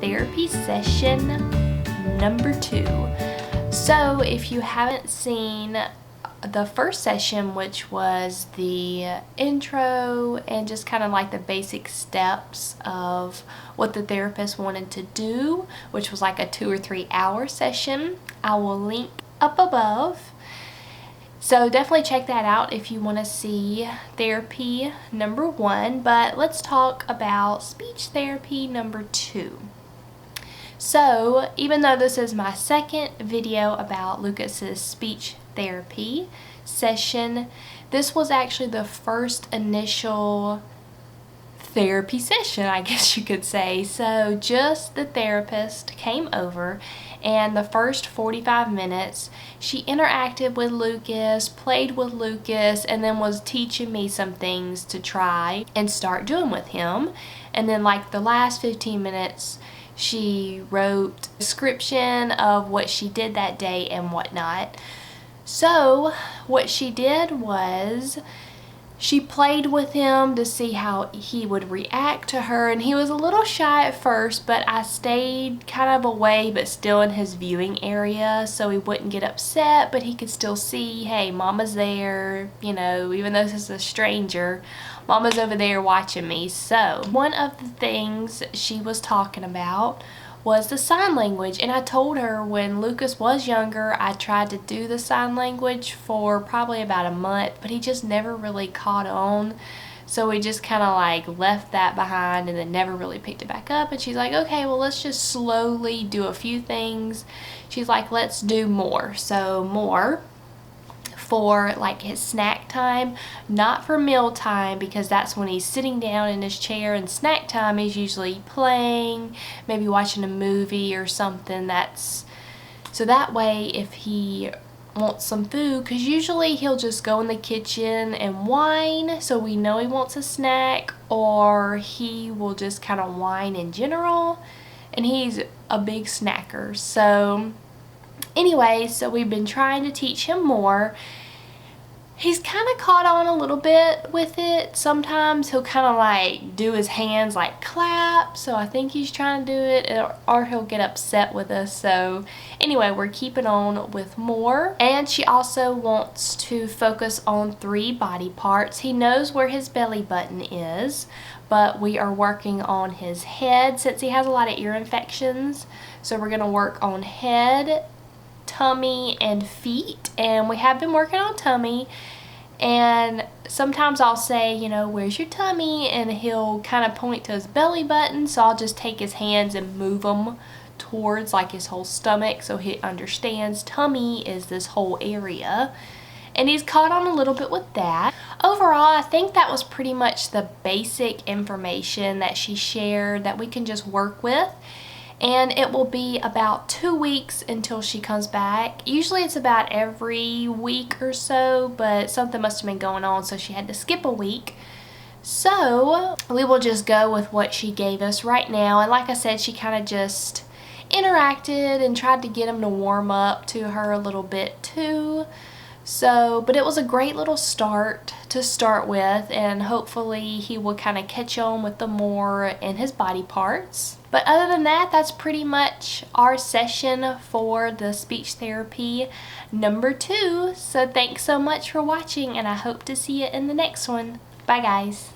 therapy session number 2. So if you haven't seen the first session, which was the intro and just kind of like the basic steps of what the therapist wanted to do, which was like a 2 or 3 hour session, I will link up above. So definitely check that out if you want to see therapy number 1. But let's talk about speech therapy number 2. So even though this is my second video about Lucas's speech therapy session, this was actually the first initial therapy session, I guess you could say. So just the therapist came over, and the first 45 minutes she interacted with Lucas, played with Lucas, and then was teaching me some things to try and start doing with him. And then like the last 15 minutes she wrote a description of what she did that day and whatnot. So what she did was she played with him to see how he would react to her, and he was a little shy at first, but I stayed kind of away but still in his viewing area so he wouldn't get upset, but he could still see, hey, mama's there, you know, even though this is a stranger, mama's over there watching me. So one of the things she was talking about was the sign language, and I told her when Lucas was younger I tried to do the sign language for probably about a month, but he just never really caught on, so we just kind of like left that behind and then never really picked it back up. And she's like, okay, well, let's just slowly do a few things. She's like, let's do more. So more for like his snack time, not for meal time, because that's when he's sitting down in his chair, and snack time is usually playing, maybe watching a movie or something. That's so that way if he wants some food, because usually he'll just go in the kitchen and whine, so we know he wants a snack, or he will just kind of whine in general, and he's a big snacker. So anyway, so we've been trying to teach him more. He's kind of caught on a little bit with it. Sometimes he'll kind of like do his hands like clap, so I think he's trying to do it, or he'll get upset with us. So anyway, we're keeping on with more. And she also wants to focus on 3 body parts. He knows where his belly button is, but we are working on his head since he has a lot of ear infections. So we're going to work on head, tummy, and feet. And we have been working on tummy, and sometimes I'll say, you know, where's your tummy, and he'll kind of point to his belly button, so I'll just take his hands and move them towards like his whole stomach so he understands tummy is this whole area, and he's caught on a little bit with that. Overall, I think that was pretty much the basic information that she shared that we can just work with. And it will be about 2 weeks until she comes back. Usually it's about every week or so, but something must have been going on, so she had to skip a week. So we will just go with what she gave us right now. And like I said, she kind of just interacted and tried to get him to warm up to her a little bit too. So, but it was a great little start to start with, and hopefully he will kind of catch on with the more in his body parts. But other than that, that's pretty much our session for the speech therapy number 2. So thanks so much for watching, and I hope to see you in the next one. Bye guys.